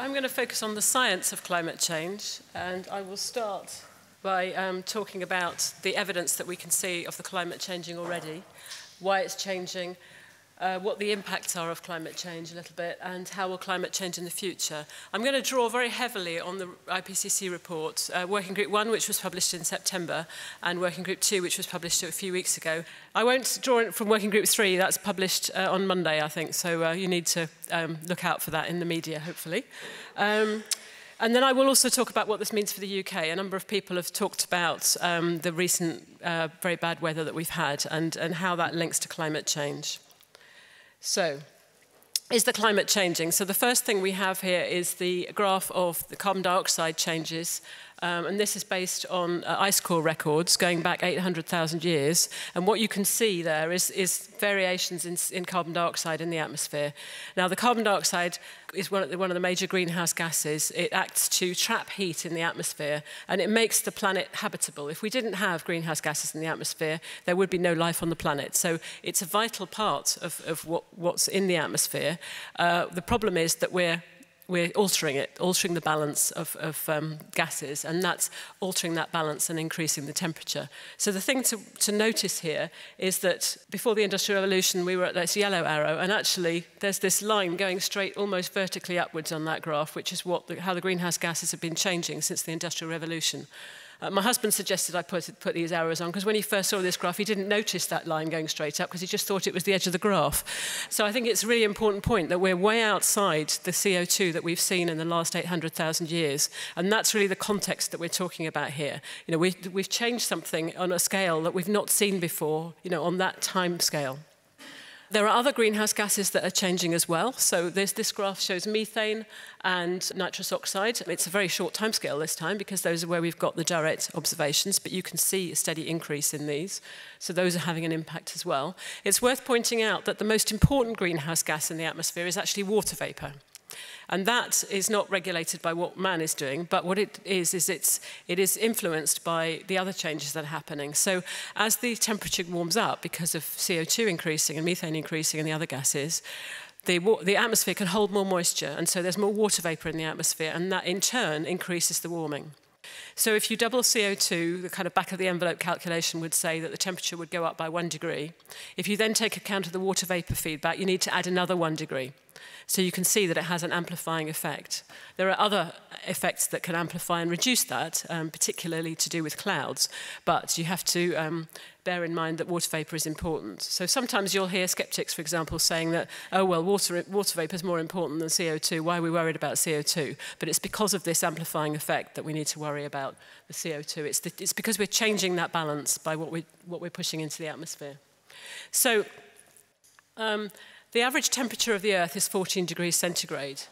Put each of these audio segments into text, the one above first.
I'm going to focus on the science of climate change, and I will start by talking about the evidence that we can see of the climate changing already, why it's changing, what the impacts are of climate change a little bit, and how will climate change in the future. I'm going to draw very heavily on the IPCC report, Working Group 1, which was published in September, and Working Group 2, which was published a few weeks ago. I won't draw it from Working Group 3, that's published on Monday, I think, so you need to look out for that in the media, hopefully. And then I will also talk about what this means for the UK. A number of people have talked about the recent very bad weather that we've had and how that links to climate change. So, is the climate changing? So the first thing we have here is the graph of the carbon dioxide changes, and this is based on ice core records going back 800,000 years. And what you can see there is variations in carbon dioxide in the atmosphere. Now, the carbon dioxide is one of the major greenhouse gases. It acts to trap heat in the atmosphere, and it makes the planet habitable. If we didn't have greenhouse gases in the atmosphere, there would be no life on the planet. So it's a vital part of what's in the atmosphere. The problem is that we're altering it, altering the balance of gases, and that's altering that balance and increasing the temperature. So the thing to notice here is that before the Industrial Revolution, we were at this yellow arrow, and actually there's this line going straight, almost vertically upwards on that graph, which is how the greenhouse gases have been changing since the Industrial Revolution. My husband suggested I put these arrows on because when he first saw this graph, he didn't notice that line going straight up because he just thought it was the edge of the graph. So I think it's a really important point that we're way outside the CO2 that we've seen in the last 800,000 years. And that's really the context that we're talking about here. You know, we've changed something on a scale that we've not seen before, you know, on that time scale. There are other greenhouse gases that are changing as well. So this graph shows methane and nitrous oxide. It's a very short timescale this time because those are where we've got the direct observations, but you can see a steady increase in these. So those are having an impact as well. It's worth pointing out that the most important greenhouse gas in the atmosphere is actually water vapor. And that is not regulated by what man is doing, but what it is influenced by the other changes that are happening. So as the temperature warms up because of CO2 increasing and methane increasing and the other gases, the atmosphere can hold more moisture, and so there's more water vapor in the atmosphere, and that in turn increases the warming. So if you double CO2, the kind of back-of-the-envelope calculation would say that the temperature would go up by 1 degree. If you then take account of the water vapor feedback, you need to add another 1 degree. So you can see that it has an amplifying effect. There are other effects that can amplify and reduce that, particularly to do with clouds, but you have to bear in mind that water vapor is important. So sometimes you'll hear skeptics, for example, saying that, oh, well, water vapor is more important than CO2. Why are we worried about CO2? But it's because of this amplifying effect that we need to worry about the CO2. It's because we're changing that balance by what we're pushing into the atmosphere. So the average temperature of the Earth is 14 degrees centigrade.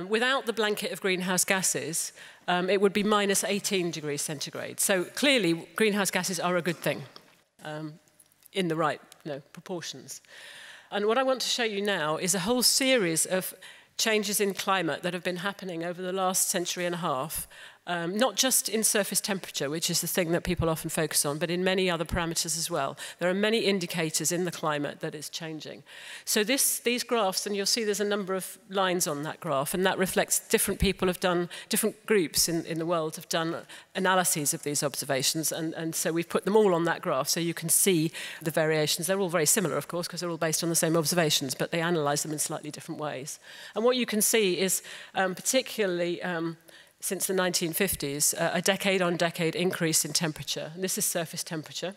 Without the blanket of greenhouse gases, it would be minus 18 degrees centigrade. So clearly, greenhouse gases are a good thing in the right proportions. And what I want to show you now is a whole series of changes in climate that have been happening over the last century and a half, not just in surface temperature, which is the thing that people often focus on, but in many other parameters as well. There are many indicators in the climate that is changing. So these graphs, and you'll see there's a number of lines on that graph, and that reflects different people have done, different groups in the world have done analyses of these observations, and so we've put them all on that graph so you can see the variations. They're all very similar, of course, because they're all based on the same observations, but they analyse them in slightly different ways. And what you can see is particularly since the 1950s, a decade-on-decade increase in temperature. And this is surface temperature.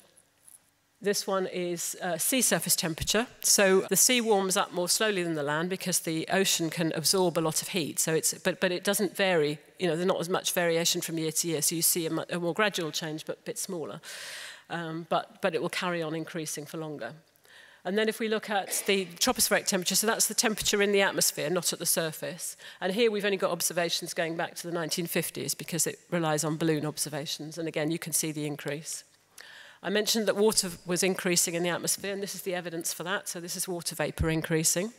This one is sea surface temperature. So the sea warms up more slowly than the land because the ocean can absorb a lot of heat. So but it doesn't vary. You know, there's not as much variation from year to year. So you see a more gradual change, but a bit smaller. But it will carry on increasing for longer. And then if we look at the tropospheric temperature, so that's the temperature in the atmosphere, not at the surface. And here we've only got observations going back to the 1950s because it relies on balloon observations. And again, you can see the increase. I mentioned that water was increasing in the atmosphere, and this is the evidence for that. So this is water vapor increasing.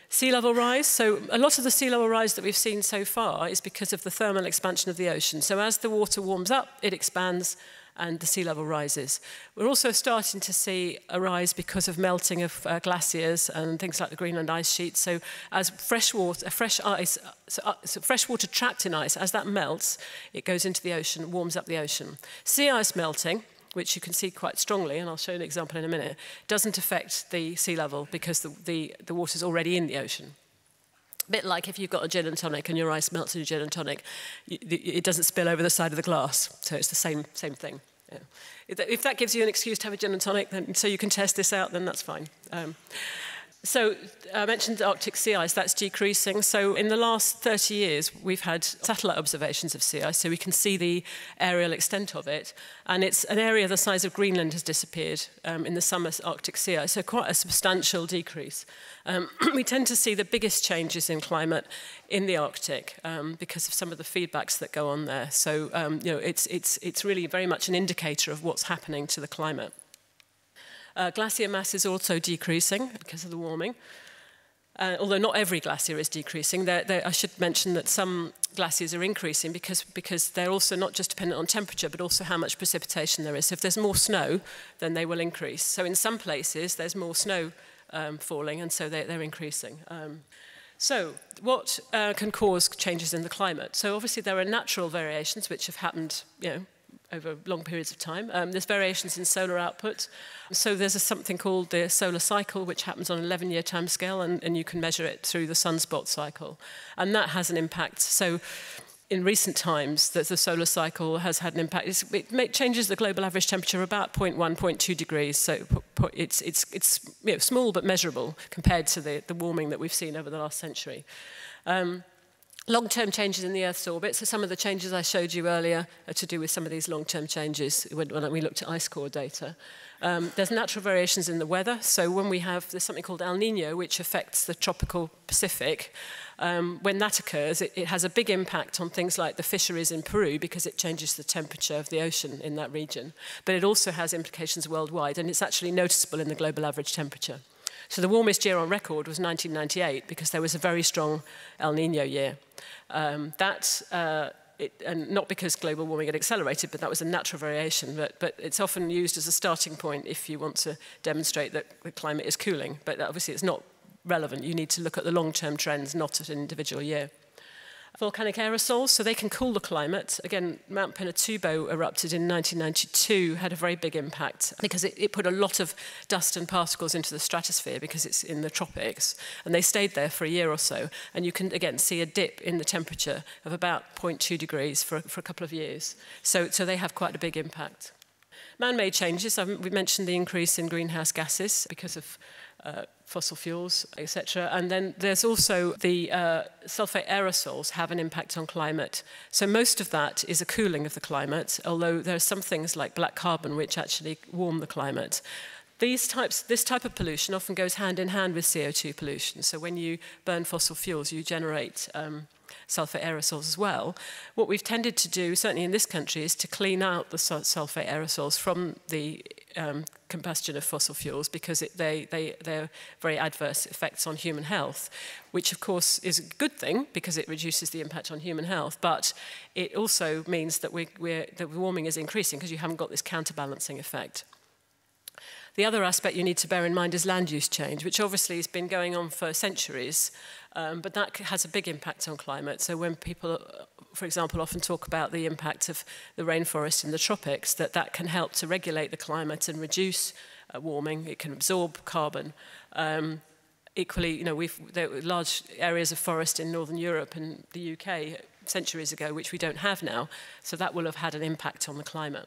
Sea level rise. So a lot of the sea level rise that we've seen so far is because of the thermal expansion of the ocean. So as the water warms up, it expands, and the sea level rises. We're also starting to see a rise because of melting of glaciers and things like the Greenland ice sheet. So as fresh water trapped in ice, as that melts, it goes into the ocean, warms up the ocean. Sea ice melting, which you can see quite strongly, and I'll show you an example in a minute, doesn't affect the sea level because the water's already in the ocean. A bit like if you've got a gin and tonic and your ice melts in your gin and tonic, it doesn't spill over the side of the glass. So it's the same thing. Yeah. If that gives you an excuse to have a gin and tonic, then, so you can test this out, then that's fine. So I mentioned the Arctic sea ice, that's decreasing. So in the last 30 years, we've had satellite observations of sea ice, so we can see the aerial extent of it. And it's an area the size of Greenland has disappeared in the summer Arctic sea ice, so quite a substantial decrease. We tend to see the biggest changes in climate in the Arctic because of some of the feedbacks that go on there. So it's really very much an indicator of what's happening to the climate. Glacier mass is also decreasing because of the warming. Although not every glacier is decreasing, I should mention that some glaciers are increasing because they're also not just dependent on temperature, but also how much precipitation there is. So if there's more snow, then they will increase. So in some places, there's more snow falling, and so they're increasing. So what can cause changes in the climate? So obviously there are natural variations which have happened, over long periods of time. There's variations in solar output. So there's something called the solar cycle, which happens on an 11-year timescale, and you can measure it through the sunspot cycle. And that has an impact. So in recent times, the solar cycle has had an impact. It changes the global average temperature about 0.1, 0.2 degrees. So it's small but measurable compared to the warming that we've seen over the last century. Long-term changes in the Earth's orbit. So some of the changes I showed you earlier are to do with some of these long-term changes when we looked at ice core data. There's natural variations in the weather. So when there's something called El Niño, which affects the tropical Pacific. When that occurs, it has a big impact on things like the fisheries in Peru because it changes the temperature of the ocean in that region. But it also has implications worldwide, and it's actually noticeable in the global average temperature. So the warmest year on record was 1998 because there was a very strong El Niño year. And not because global warming had accelerated, but that was a natural variation. But it's often used as a starting point if you want to demonstrate that the climate is cooling. But obviously it's not relevant. You need to look at the long-term trends, not at an individual year. Volcanic aerosols, so they can cool the climate. Again, Mount Pinatubo erupted in 1992, had a very big impact because it put a lot of dust and particles into the stratosphere because it's in the tropics. And they stayed there for a year or so. And you can, again, see a dip in the temperature of about 0.2 degrees for a couple of years. So they have quite a big impact. Man-made changes, we mentioned the increase in greenhouse gases because of fossil fuels, etc. And then there's also the sulfate aerosols have an impact on climate. So most of that is a cooling of the climate, although there are some things like black carbon which actually warm the climate. This type of pollution often goes hand in hand with CO2 pollution. So when you burn fossil fuels, you generate sulfate aerosols as well. What we've tended to do, certainly in this country, is to clean out the sulfate aerosols from the combustion of fossil fuels because they're very adverse effects on human health, which of course is a good thing because it reduces the impact on human health, but it also means that the warming is increasing because you haven't got this counterbalancing effect. The other aspect you need to bear in mind is land use change, which obviously has been going on for centuries, but that has a big impact on climate. So when people, for example, often talk about the impact of the rainforest in the tropics, that can help to regulate the climate and reduce warming. It can absorb carbon. Equally, there were large areas of forest in Northern Europe and the UK centuries ago, which we don't have now. So that will have had an impact on the climate.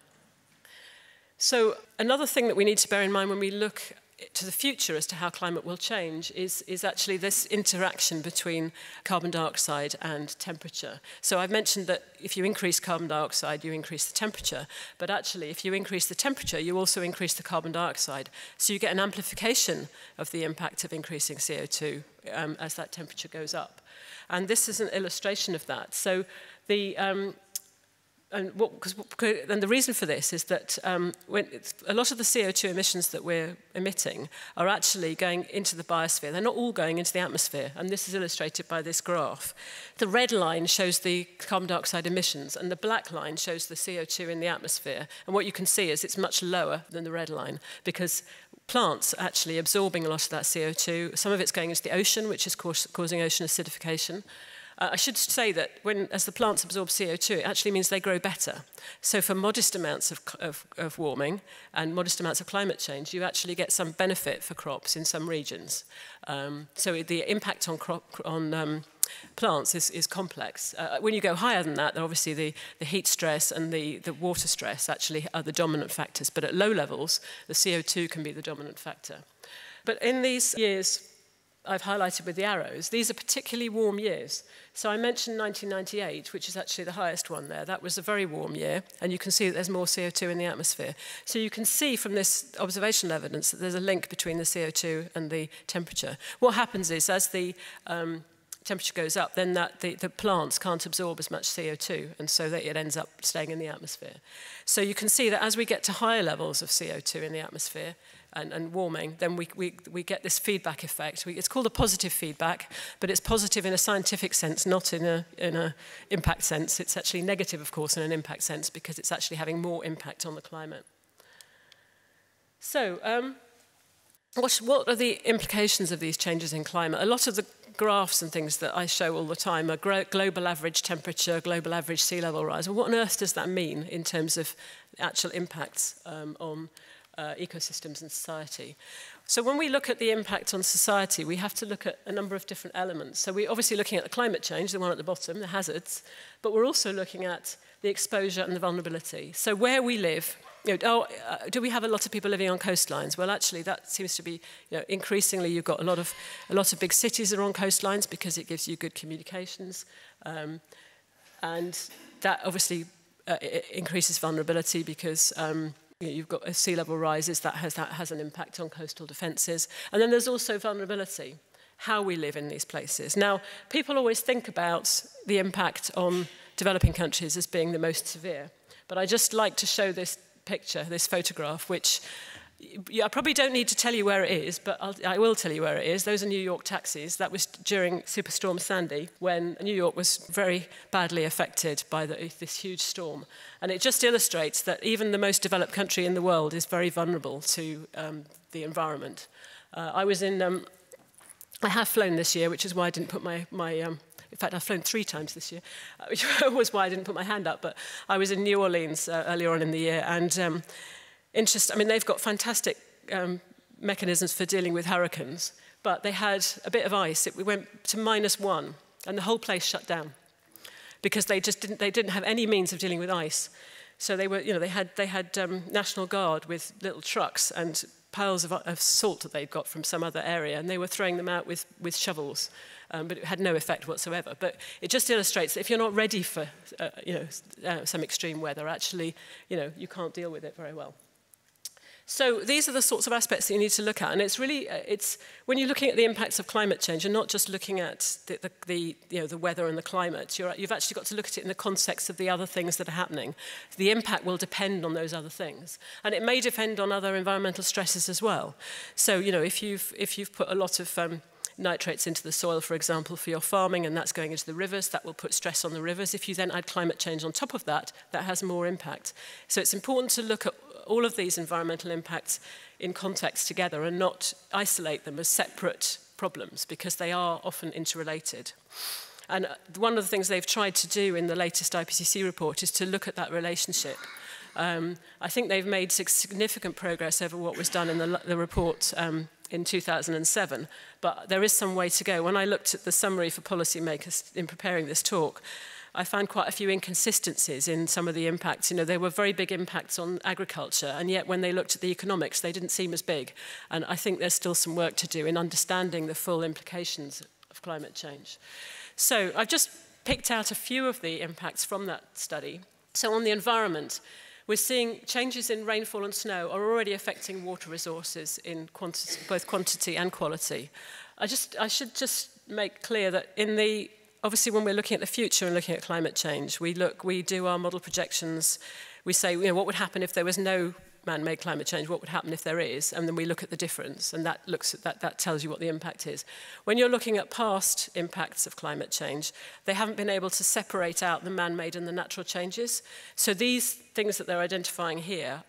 So another thing that we need to bear in mind when we look to the future as to how climate will change is actually this interaction between carbon dioxide and temperature. So I've mentioned that if you increase carbon dioxide, you increase the temperature. But actually, if you increase the temperature, you also increase the carbon dioxide. So you get an amplification of the impact of increasing CO2 as that temperature goes up. And this is an illustration of that. So the and the reason for this is that a lot of the CO2 emissions that we're emitting are actually going into the biosphere. They're not all going into the atmosphere, and this is illustrated by this graph. The red line shows the carbon dioxide emissions, and the black line shows the CO2 in the atmosphere. And what you can see is it's much lower than the red line, because plants are actually absorbing a lot of that CO2. Some of it's going into the ocean, which is causing ocean acidification. I should say that as the plants absorb CO2, it actually means they grow better. So for modest amounts of warming and modest amounts of climate change, you actually get some benefit for crops in some regions. So the impact on plants is complex. When you go higher than that, then obviously the heat stress and the water stress actually are the dominant factors. But at low levels, the CO2 can be the dominant factor. But in these years I've highlighted with the arrows, these are particularly warm years. So I mentioned 1998, which is actually the highest one there. That was a very warm year, and you can see that there's more CO2 in the atmosphere. So you can see from this observational evidence that there's a link between the CO2 and the temperature. What happens is, as the temperature goes up, then the plants can't absorb as much CO2, and so that it ends up staying in the atmosphere. So you can see that as we get to higher levels of CO2 in the atmosphere, and warming, then we get this feedback effect. It's called a positive feedback, but it's positive in a scientific sense, not in a impact sense. It's actually negative, of course, in an impact sense, because it's actually having more impact on the climate. So, what are the implications of these changes in climate? A lot of the graphs and things that I show all the time are global average temperature, global average sea level rise. Well, what on earth does that mean in terms of actual impacts on ecosystems and society? So when we look at the impact on society, we have to look at a number of different elements. So we're obviously looking at the climate change, the one at the bottom, the hazards, but we're also looking at the exposure and the vulnerability. So where we live, do we have a lot of people living on coastlines? Well, actually, that seems to be, increasingly you've got a lot of big cities that are on coastlines because it gives you good communications, and that obviously increases vulnerability because you've got sea level rises that has an impact on coastal defences. And then there's also vulnerability, how we live in these places. Now, people always think about the impact on developing countries as being the most severe, but I just like to show this picture, this photograph, which I probably don't need to tell you where it is, but I will tell you where it is. Those are New York taxis. That was during Superstorm Sandy, when New York was very badly affected by this huge storm. And it just illustrates that even the most developed country in the world is very vulnerable to the environment. I have flown this year, which is why I didn't put in fact, I've flown 3 times this year, which was why I didn't put my hand up. But I was in New Orleans earlier on in the year, and they've got fantastic mechanisms for dealing with hurricanes, but they had a bit of ice. We went to -1, and the whole place shut down because they didn't have any means of dealing with ice. So they had National Guard with little trucks and piles of salt that they'd got from some other area, and they were throwing them out with shovels, but it had no effect whatsoever. But it just illustrates that if you're not ready for some extreme weather, actually, you can't deal with it very well. So these are the sorts of aspects that you need to look at, and it's really when you're looking at the impacts of climate change, you're not just looking at the weather and the climate. You've actually got to look at it in the context of the other things that are happening. The impact will depend on those other things, and it may depend on other environmental stresses as well. So if you've put a lot of nitrates into the soil, for example, for your farming, and that's going into the rivers, that will put stress on the rivers. If you then add climate change on top of that, that has more impact. So it's important to look at all of these environmental impacts in context together and not isolate them as separate problems, because they are often interrelated. And one of the things they've tried to do in the latest IPCC report is to look at that relationship. I think they've made significant progress over what was done in the report in 2007, but there is some way to go. When I looked at the summary for policymakers in preparing this talk, I found quite a few inconsistencies in some of the impacts. There were very big impacts on agriculture, and yet when they looked at the economics, they didn't seem as big. And I think there's still some work to do in understanding the full implications of climate change. So I've just picked out a few of the impacts from that study. So on the environment, we're seeing changes in rainfall and snow are already affecting water resources in both quantity and quality. I should just make clear that in the obviously when we're looking at the future and looking at climate change, we do our model projections. We say, what would happen if there was no man-made climate change? What would happen if there is? And then we look at the difference, and that tells you what the impact is. When you're looking at past impacts of climate change, they haven't been able to separate out the man-made and the natural changes. So these things that they're identifying here,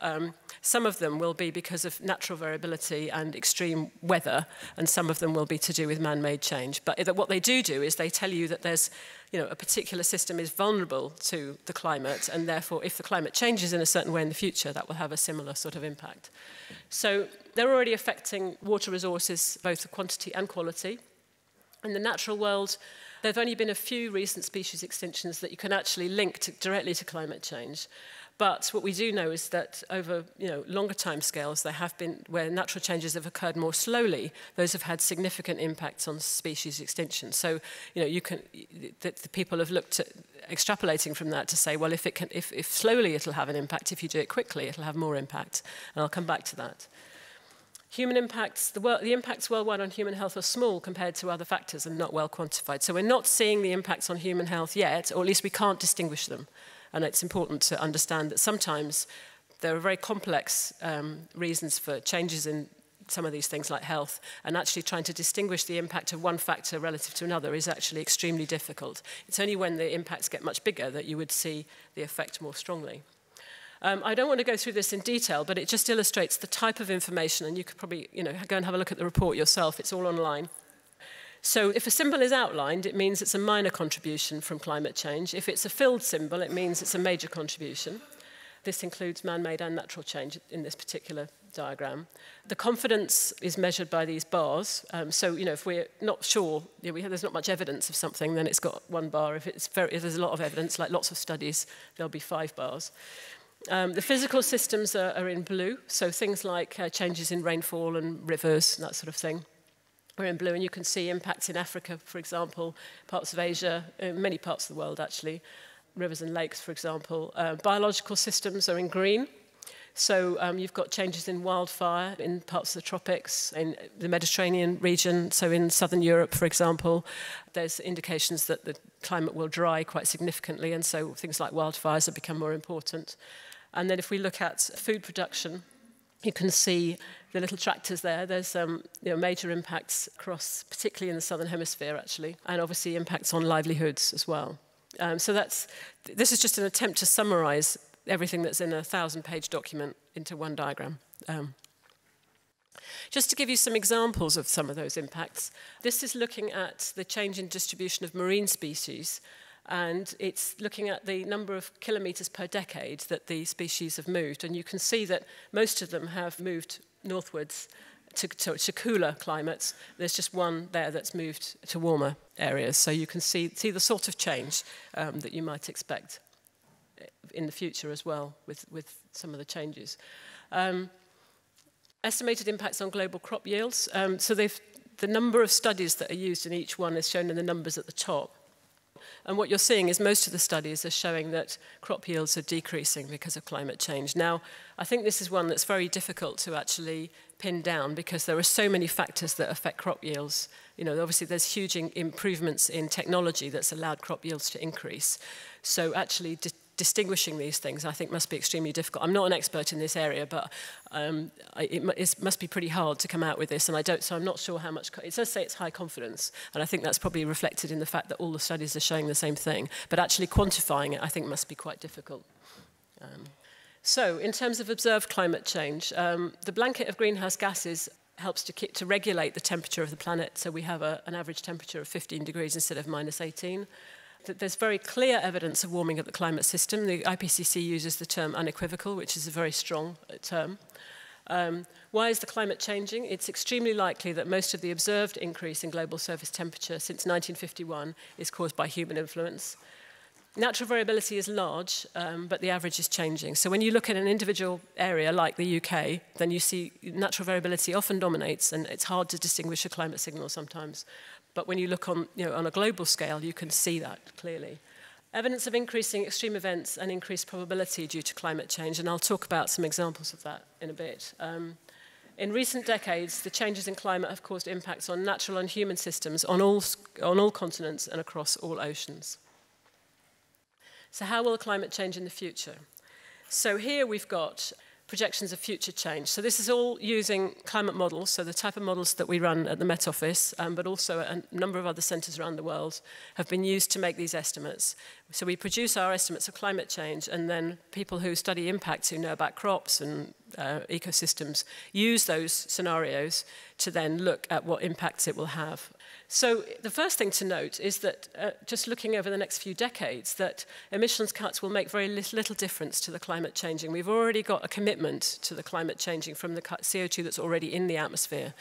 some of them will be because of natural variability and extreme weather, and some of them will be to do with man-made change. But what they do is they tell you that there's, a particular system is vulnerable to the climate, and therefore if the climate changes in a certain way in the future, that will have a similar sort of impact. So they're already affecting water resources, both the quantity and quality. In the natural world, there have only been a few recent species extinctions that you can actually link directly to climate change. But what we do know is that over longer time scales, there have been, where natural changes have occurred more slowly, those have had significant impacts on species extinction. So the people have looked at extrapolating from that to say, well, if slowly it'll have an impact, if you do it quickly, it'll have more impact. And I'll come back to that. Human impacts, the impacts worldwide on human health are small compared to other factors and not well quantified. So we're not seeing the impacts on human health yet, or at least we can't distinguish them. And it's important to understand that sometimes there are very complex reasons for changes in some of these things like health, and actually trying to distinguish the impact of one factor relative to another is actually extremely difficult. It's only when the impacts get much bigger that you would see the effect more strongly. I don't want to go through this in detail, but it just illustrates the type of information, and you could probably go and have a look at the report yourself. It's all online. So if a symbol is outlined, it means it's a minor contribution from climate change. If it's a filled symbol, it means it's a major contribution. This includes man-made and natural change in this particular diagram. The confidence is measured by these bars. So if we're not sure, there's not much evidence of something, then it's got 1 bar. If there's a lot of evidence, like lots of studies, there'll be 5 bars. The physical systems are in blue, so things like changes in rainfall and rivers, and that sort of thing. We're in blue, and you can see impacts in Africa, for example, parts of Asia, many parts of the world, actually, rivers and lakes, for example. Biological systems are in green. So you've got changes in wildfire in parts of the tropics, in the Mediterranean region. So in southern Europe, for example, there's indications that the climate will dry quite significantly, and so things like wildfires have become more important. And then if we look at food production, you can see the little tractors there. There's major impacts across, particularly in the southern hemisphere, actually, and obviously impacts on livelihoods as well. So this is just an attempt to summarize everything that's in a 1,000-page document into one diagram. Just to give you some examples of some of those impacts, this is looking at the change in distribution of marine species, and it's looking at the number of kilometres per decade that the species have moved. And you can see that most of them have moved northwards to cooler climates. There's just one there that's moved to warmer areas. So you can see the sort of change that you might expect in the future as well with some of the changes. Estimated impacts on global crop yields. So the number of studies that are used in each one is shown in the numbers at the top. And what you're seeing is most of the studies are showing that crop yields are decreasing because of climate change. Now, I think this is one that's very difficult to actually pin down because there are so many factors that affect crop yields. Obviously there's huge improvements in technology that's allowed crop yields to increase. So actually distinguishing these things, I think, must be extremely difficult. I'm not an expert in this area, but it must be pretty hard to come out with this, so I'm not sure how much. It does say it's high confidence, and I think that's probably reflected in the fact that all the studies are showing the same thing. But actually quantifying it, I think, must be quite difficult. So, in terms of observed climate change, the blanket of greenhouse gases helps to regulate the temperature of the planet, so we have an average temperature of 15 degrees instead of minus 18. There's very clear evidence of warming of the climate system. The IPCC uses the term unequivocal, which is a very strong term. Why is the climate changing? It's extremely likely that most of the observed increase in global surface temperature since 1951 is caused by human influence. Natural variability is large, but the average is changing. So when you look at an individual area like the UK, then you see natural variability often dominates, and it's hard to distinguish a climate signal sometimes. But when you look on a global scale, you can see that clearly. Evidence of increasing extreme events and increased probability due to climate change, and I'll talk about some examples of that in a bit. In recent decades, the changes in climate have caused impacts on natural and human systems on all continents and across all oceans. So how will climate change in the future? So here we've got projections of future change. So this is all using climate models, so the type of models that we run at the Met Office, but also a number of other centres around the world have been used to make these estimates. So we produce our estimates of climate change, and then people who study impacts, who know about crops and ecosystems, use those scenarios to then look at what impacts it will have. So the first thing to note is that just looking over the next few decades, that emissions cuts will make very little difference to the climate changing. We've already got a commitment to the climate changing from the CO2 that's already in the atmosphere.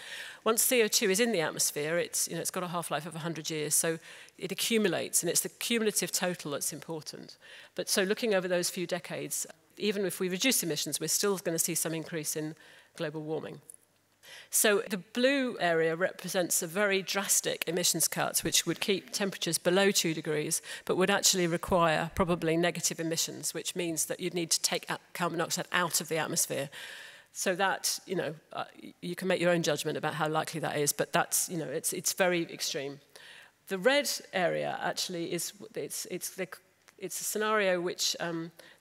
Once CO2 is in the atmosphere, it's got a half-life of 100 years, so it accumulates, and it's the cumulative total that's important. But so looking over those few decades, even if we reduce emissions, we're still going to see some increase in global warming. So the blue area represents a very drastic emissions cut, which would keep temperatures below 2 degrees, but would actually require probably negative emissions, which means that you'd need to take carbon dioxide out of the atmosphere. So that, you can make your own judgment about how likely that is, but that's, it's very extreme. The red area actually is, it's a scenario which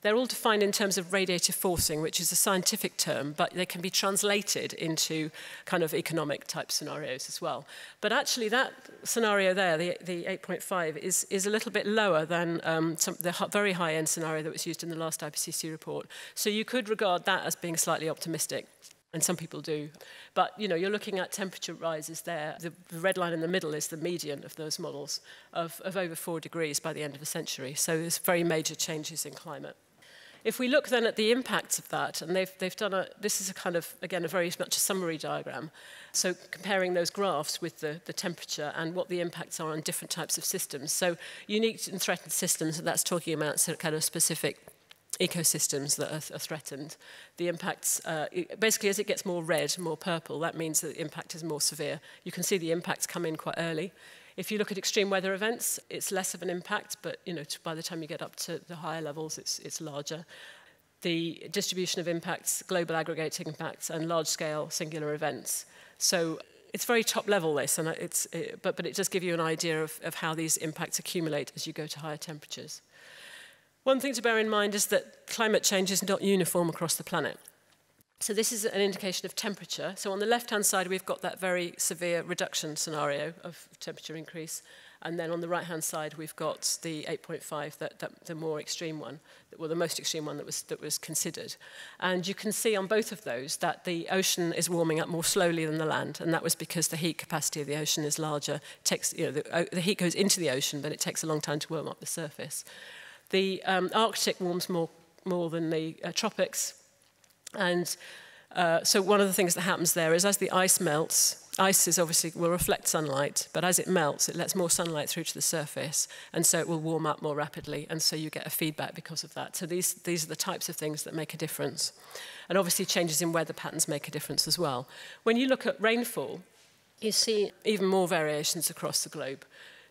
they're all defined in terms of radiative forcing, which is a scientific term, but they can be translated into kind of economic type scenarios as well. But actually that scenario there, the 8.5, is a little bit lower than the very high-end scenario that was used in the last IPCC report. So you could regard that as being slightly optimistic. And some people do. But, you're looking at temperature rises there. The red line in the middle is the median of those models of over 4 degrees by the end of the century. So there's very major changes in climate. If we look then at the impacts of that, and they've done this is a kind of, again, a very much a summary diagram. So comparing those graphs with the temperature and what the impacts are on different types of systems. So unique and threatened systems, that's talking about sort of kind of specific ecosystems that are threatened. The impacts, basically as it gets more red, more purple, that means that the impact is more severe. You can see the impacts come in quite early. If you look at extreme weather events, it's less of an impact, but by the time you get up to the higher levels, it's larger. The distribution of impacts, global aggregating impacts, and large-scale singular events. So it's very top level, this, and but it does give you an idea of how these impacts accumulate as you go to higher temperatures. One thing to bear in mind is that climate change is not uniform across the planet. So this is an indication of temperature. So on the left-hand side, we've got that very severe reduction scenario of temperature increase. And then on the right-hand side, we've got the 8.5, the more extreme one, well, the most extreme one that was considered. And you can see on both of those that the ocean is warming up more slowly than the land. And that was because the heat capacity of the ocean is larger. The heat goes into the ocean, but it takes a long time to warm up the surface. The Arctic warms more than the tropics. And so one of the things that happens there is as the ice melts, ice will reflect sunlight, but as it melts, it lets more sunlight through to the surface, and so it will warm up more rapidly, and so you get a feedback because of that. So these are the types of things that make a difference. And obviously changes in weather patterns make a difference as well. When you look at rainfall, you see even more variations across the globe.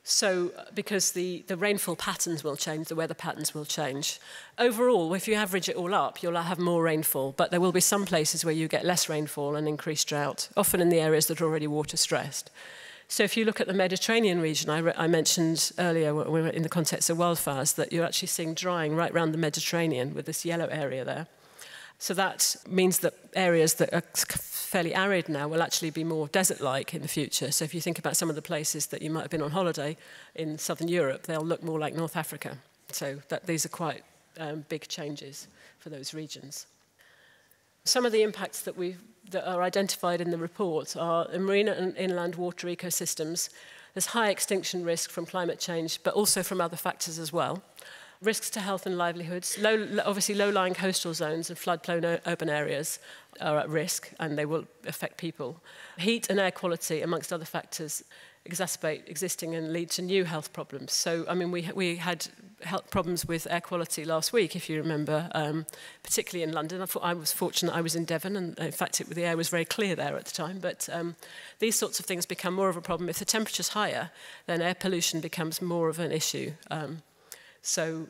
So because the rainfall patterns will change, the weather patterns will change. Overall, if you average it all up, you'll have more rainfall, but there will be some places where you get less rainfall and increased drought, often in the areas that are already water stressed. So if you look at the Mediterranean region, I mentioned earlier when we were in the context of wildfires that you're actually seeing drying right around the Mediterranean with this yellow area there. So that means that areas that are fairly arid now will actually be more desert-like in the future. So if you think about some of the places that you might have been on holiday in southern Europe, they'll look more like North Africa. So these are quite big changes for those regions. Some of the impacts that are identified in the report are in marine and inland water ecosystems. There's high extinction risk from climate change, but also from other factors as well. Risks to health and livelihoods. Obviously, low-lying coastal zones and flood-prone urban areas are at risk, and they will affect people. Heat and air quality, amongst other factors, exacerbate existing and lead to new health problems. So, I mean, we had health problems with air quality last week, if you remember, particularly in London. I was fortunate I was in Devon, and in fact, the air was very clear there at the time. But these sorts of things become more of a problem. If the temperature's higher, then air pollution becomes more of an issue. So,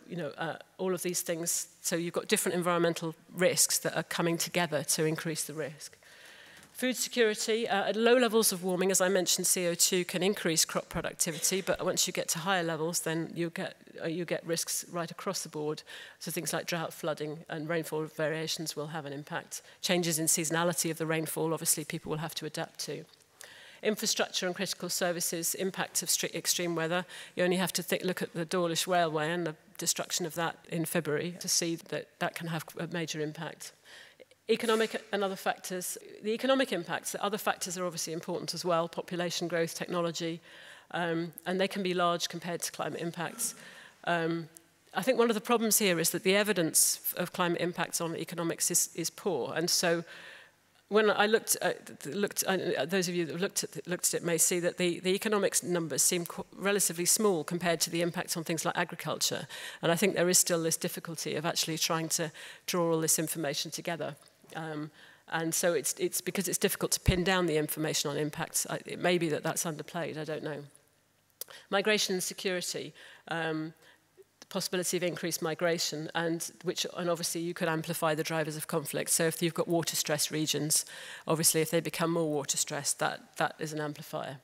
all of these things, so you've got different environmental risks that are coming together to increase the risk. Food security, at low levels of warming, as I mentioned, CO2 can increase crop productivity, but once you get to higher levels, then you get risks right across the board. So things like drought, flooding, and rainfall variations will have an impact. Changes in seasonality of the rainfall, obviously, people will have to adapt to. Infrastructure and critical services, impact of extreme weather. You only have to look at the Dawlish Railway and the destruction of that in February to see that that can have a major impact. Economic and other factors. The economic impacts, the other factors are obviously important as well, population growth, technology, and they can be large compared to climate impacts. I think one of the problems here is that the evidence of climate impacts on economics is poor, and so when I looked those of you that have looked at it may see that the economics numbers seem relatively small compared to the impacts on things like agriculture, and I think there is still this difficulty of actually trying to draw all this information together. And so it's because it's difficult to pin down the information on impacts. It may be that that's underplayed, I don't know. Migration and security, the possibility of increased migration, and obviously you could amplify the drivers of conflict. So if you've got water-stressed regions, obviously if they become more water-stressed, that is an amplifier.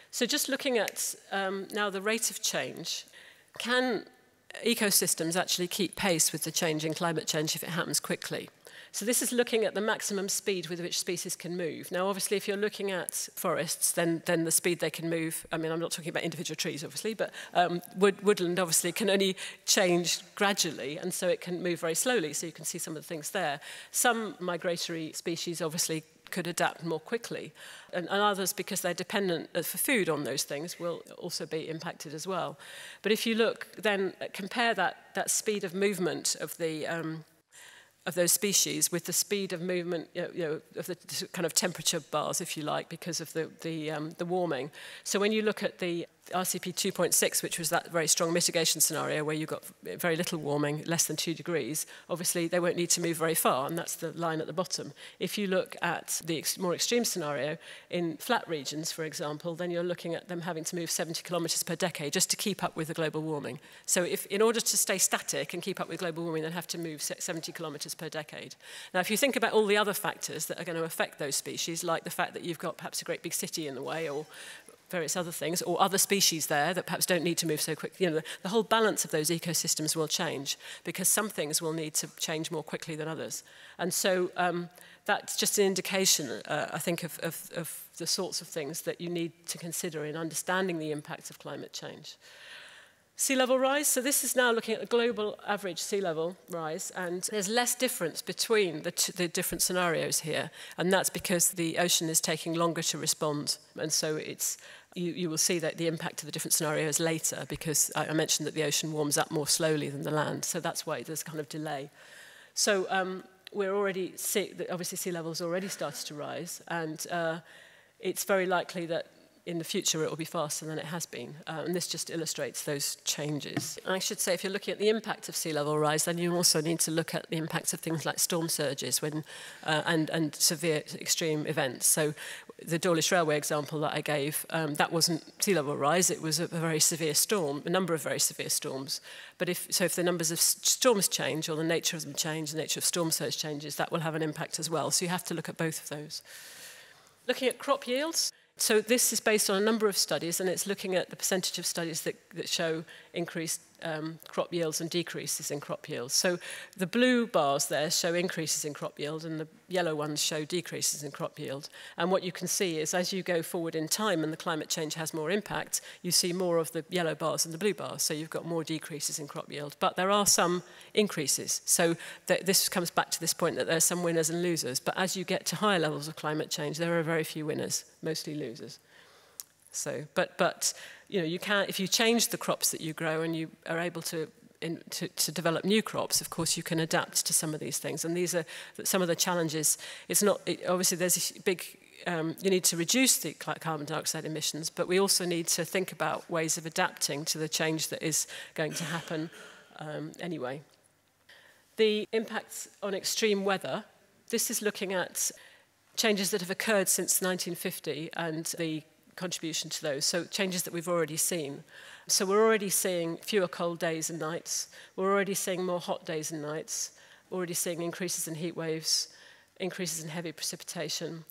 So just looking at now the rate of change, can ecosystems actually keep pace with the change in climate change if it happens quickly? So this is looking at the maximum speed with which species can move. Now, obviously, if you're looking at forests, then the speed they can move, I mean, I'm not talking about individual trees, obviously, but woodland, obviously, can only change gradually, and so it can move very slowly, so you can see some of the things there. Some migratory species, obviously, could adapt more quickly, and others, because they're dependent for food on those things, will also be impacted as well. But if you look, then compare that speed of movement of those species with the speed of movement, of the kind of temperature bars, if you like, because of the warming. So when you look at the RCP 2.6, which was that very strong mitigation scenario where you got very little warming, less than 2 degrees, obviously they won't need to move very far, and that's the line at the bottom. If you look at the more extreme scenario in flat regions, for example, then you're looking at them having to move 70 kilometres per decade just to keep up with the global warming. So in order to stay static and keep up with global warming, they'd have to move 70 kilometres per decade. Now, if you think about all the other factors that are going to affect those species, like the fact that you've got perhaps a great big city in the way, or various other things, or other species there that perhaps don't need to move so quickly. The whole balance of those ecosystems will change because some things will need to change more quickly than others. And so that's just an indication, I think, of the sorts of things that you need to consider in understanding the impacts of climate change. Sea level rise, so this is now looking at the global average sea level rise, and there's less difference between the different scenarios here, and that's because the ocean is taking longer to respond, and so you will see that the impact of the different scenarios later, because I mentioned that the ocean warms up more slowly than the land, so that's why there's kind of delay. So we're already obviously sea levels already started to rise, and it's very likely that in the future it will be faster than it has been. And this just illustrates those changes. And I should say, if you're looking at the impact of sea level rise, then you also need to look at the impacts of things like storm surges and severe extreme events. So the Dawlish Railway example that I gave, that wasn't sea level rise, it was a very severe storm, a number of very severe storms. But if the numbers of storms change, or the nature of them change, the nature of storm surge changes, that will have an impact as well. So you have to look at both of those. Looking at crop yields. So this is based on a number of studies, and it's looking at the percentage of studies that show increased crop yields and decreases in crop yields. So the blue bars there show increases in crop yield, and the yellow ones show decreases in crop yield. And what you can see is as you go forward in time and the climate change has more impact, you see more of the yellow bars and the blue bars, so you've got more decreases in crop yield. But there are some increases. So this comes back to this point that there are some winners and losers. But as you get to higher levels of climate change, there are very few winners, mostly losers. So, but you can, if you change the crops that you grow and you are able to develop new crops, of course you can adapt to some of these things. And these are some of the challenges. Obviously there's a big, you need to reduce the carbon dioxide emissions, but we also need to think about ways of adapting to the change that is going to happen anyway. The impacts on extreme weather, this is looking at changes that have occurred since 1950 and the contribution to those, so changes that we've already seen. So we're already seeing fewer cold days and nights, we're already seeing more hot days and nights, already seeing increases in heat waves, increases in heavy precipitation.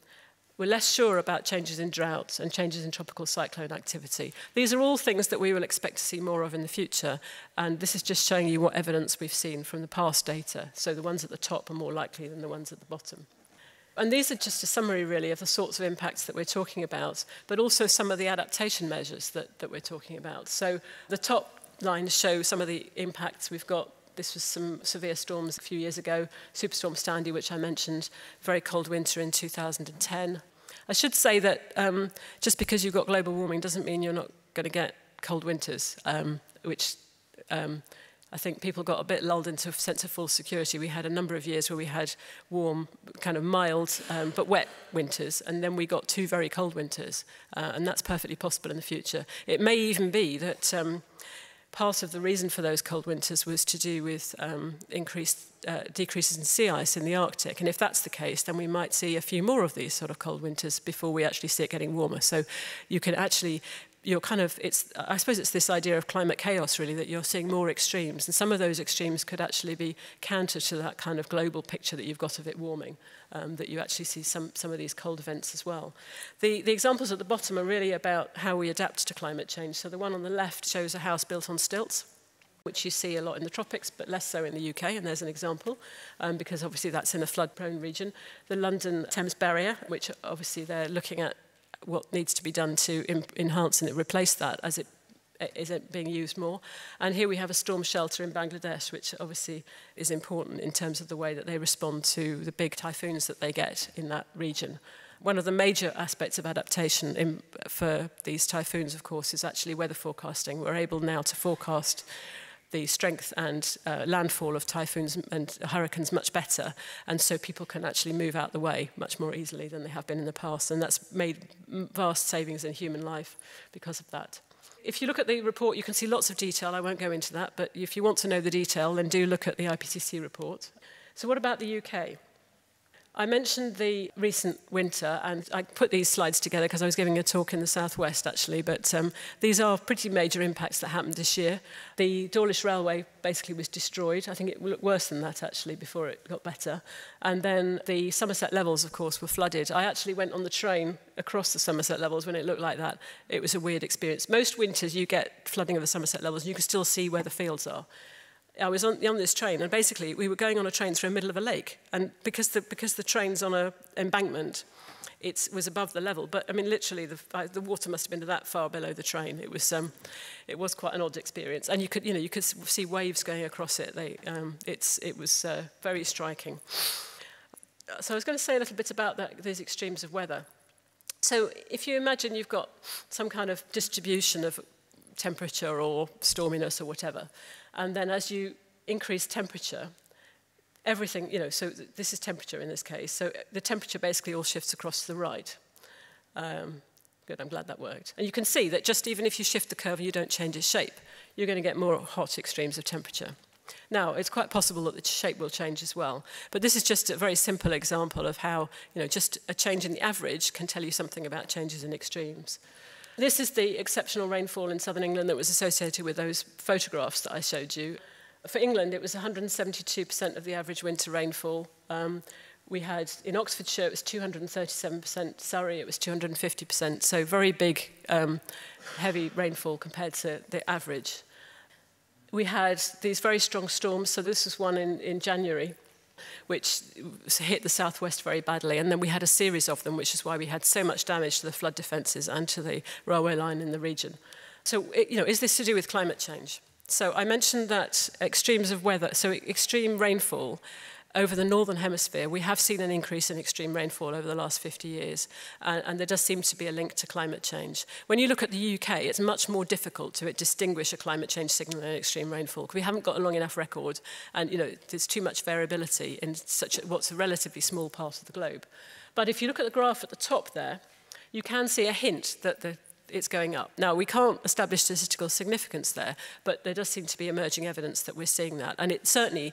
We're less sure about changes in drought and changes in tropical cyclone activity. These are all things that we will expect to see more of in the future, and this is just showing you what evidence we've seen from the past data. So the ones at the top are more likely than the ones at the bottom. And these are just a summary, really, of the sorts of impacts that we're talking about, but also some of the adaptation measures that we're talking about. So the top lines show some of the impacts we've got. This was some severe storms a few years ago, Superstorm Sandy, which I mentioned, very cold winter in 2010. I should say that just because you've got global warming doesn't mean you're not going to get cold winters, which I think people got a bit lulled into a sense of false security. We had a number of years where we had warm, kind of mild, but wet winters, and then we got 2 very cold winters, and that's perfectly possible in the future. It may even be that part of the reason for those cold winters was to do with decreases in sea ice in the Arctic, and if that's the case, then we might see a few more of these sort of cold winters before we actually see it getting warmer. So you can actually I suppose it's this idea of climate chaos, really, that you're seeing more extremes. And some of those extremes could actually be counter to that kind of global picture that you've got of it warming, that you actually see some of these cold events as well. The examples at the bottom are really about how we adapt to climate change. So the one on the left shows a house built on stilts, which you see a lot in the tropics, but less so in the UK, and there's an example, because obviously that's in a flood-prone region. The London Thames Barrier, which obviously they're looking at what needs to be done to enhance and replace that as it isn't being used more. And here we have a storm shelter in Bangladesh, which obviously is important in terms of the way that they respond to the big typhoons that they get in that region. One of the major aspects of adaptation for these typhoons, of course, is actually weather forecasting. We're able now to forecast the strength and landfall of typhoons and hurricanes much better, and so people can actually move out the way much more easily than they have been in the past, and that's made vast savings in human life because of that. If you look at the report, you can see lots of detail. I won't go into that, but if you want to know the detail, then do look at the IPCC report. So what about the UK? I mentioned the recent winter, and I put these slides together because I was giving a talk in the southwest, actually, but these are pretty major impacts that happened this year. The Dawlish Railway basically was destroyed. I think it looked worse than that, actually, before it got better. And then the Somerset Levels, of course, were flooded. I actually went on the train across the Somerset Levels when it looked like that. It was a weird experience. Most winters, you get flooding of the Somerset Levels, and you can still see where the fields are. I was on this train, and basically we were going on a train through the middle of a lake, and because the train's on an embankment, it was above the level. But I mean, literally, the water must have been that far below the train. It was quite an odd experience, and you could see waves going across it. It was very striking. So I was going to say a little bit about these extremes of weather. So if you imagine you've got some kind of distribution of temperature or storminess or whatever, and then as you increase temperature, everything, so this is temperature in this case, so the temperature basically all shifts across to the right. Good, I'm glad that worked. And you can see that just even if you shift the curve and you don't change its shape, you're going to get more hot extremes of temperature. Now, it's quite possible that the shape will change as well, but this is just a very simple example of how, just a change in the average can tell you something about changes in extremes. This is the exceptional rainfall in southern England that was associated with those photographs that I showed you. For England, it was 172% of the average winter rainfall. We had, in Oxfordshire, it was 237%, Surrey, it was 250%, so very big, heavy rainfall compared to the average. We had these very strong storms, so this was one in January, which hit the southwest very badly, and then we had a series of them, which is why we had so much damage to the flood defences and to the railway line in the region. So, is this to do with climate change? So I mentioned that extremes of weather, so extreme rainfall over the northern hemisphere, we have seen an increase in extreme rainfall over the last 50 years, and there does seem to be a link to climate change. When you look at the UK, it's much more difficult to distinguish a climate change signal and extreme rainfall. We haven't got a long enough record, and there's too much variability in what's a relatively small part of the globe. But if you look at the graph at the top there, you can see a hint that it's going up. Now, we can't establish statistical significance there, but there does seem to be emerging evidence that we're seeing that, and it certainly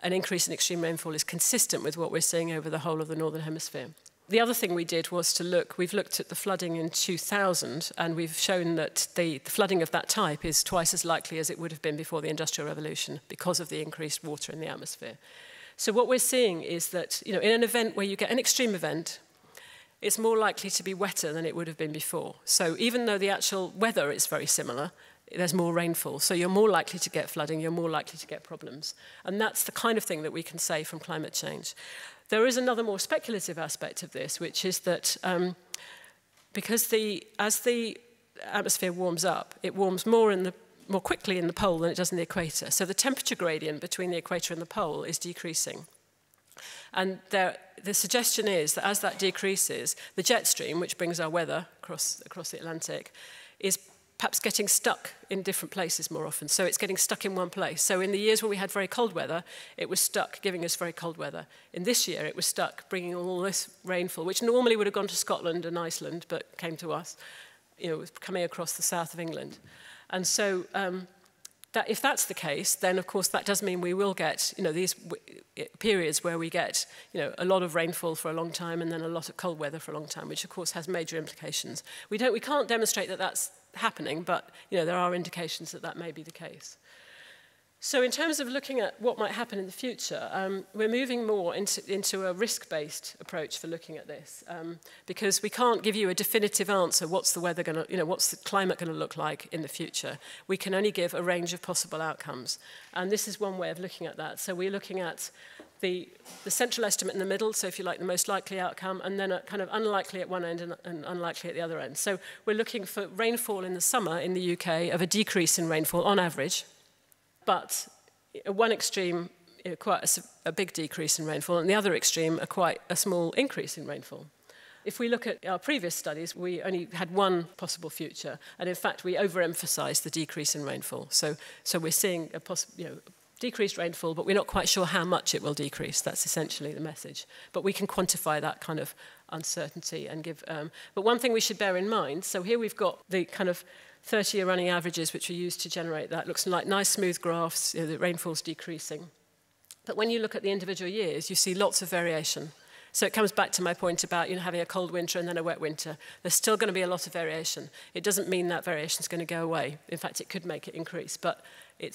an increase in extreme rainfall is consistent with what we're seeing over the whole of the northern hemisphere. The other thing we did was we've looked at the flooding in 2000, and we've shown that the flooding of that type is twice as likely as it would have been before the Industrial Revolution because of the increased water in the atmosphere. So what we're seeing is that, in an event where you get an extreme event, it's more likely to be wetter than it would have been before. So even though the actual weather is very similar, there's more rainfall. So you're more likely to get flooding, you're more likely to get problems. And that's the kind of thing that we can say from climate change. There is another more speculative aspect of this, which is that because as the atmosphere warms up, it warms more quickly in the pole than it does in the equator. So the temperature gradient between the equator and the pole is decreasing. And the suggestion is that as that decreases, the jet stream, which brings our weather across the Atlantic, is perhaps getting stuck in different places more often. So it's getting stuck in one place. So in the years where we had very cold weather, it was stuck, giving us very cold weather. In this year, it was stuck, bringing all this rainfall, which normally would have gone to Scotland and Iceland, but came to us. It was coming across the south of England. And so if that's the case, then of course that does mean we will get these periods where we get a lot of rainfall for a long time and then a lot of cold weather for a long time, which of course has major implications. We can't demonstrate that that's happening, but there are indications that that may be the case. So in terms of looking at what might happen in the future, we're moving more into a risk-based approach for looking at this, because we can't give you a definitive answer, what's the weather going to, what's the climate going to look like in the future. We can only give a range of possible outcomes. And this is one way of looking at that. So we're looking at the central estimate in the middle, so if you like the most likely outcome, and then a kind of unlikely at one end and unlikely at the other end. So we're looking for rainfall in the summer in the UK of a decrease in rainfall on average, but at one extreme, quite a big decrease in rainfall, and the other extreme, quite a small increase in rainfall. If we look at our previous studies, we only had one possible future, and in fact, we overemphasized the decrease in rainfall. So we're seeing a decreased rainfall, but we're not quite sure how much it will decrease. That's essentially the message. But we can quantify that kind of uncertainty and give... but one thing we should bear in mind, so here we've got the kind of 30-year running averages which are used to generate that. Looks like nice smooth graphs, the rainfall's decreasing. But when you look at the individual years, you see lots of variation. So it comes back to my point about having a cold winter and then a wet winter. There's still going to be a lot of variation. It doesn't mean that variation is going to go away. In fact, it could make it increase, but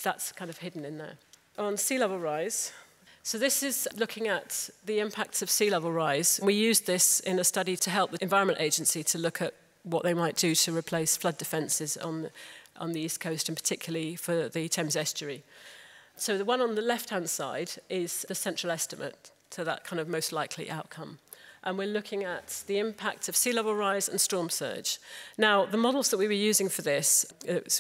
that's kind of hidden in there. On sea level rise, so this is looking at the impacts of sea level rise. We used this in a study to help the Environment Agency to look at what they might do to replace flood defences on the East Coast, and particularly for the Thames estuary. So the one on the left-hand side is the central estimate to that kind of most likely outcome. And we're looking at the impact of sea level rise and storm surge. Now, the models that we were using for this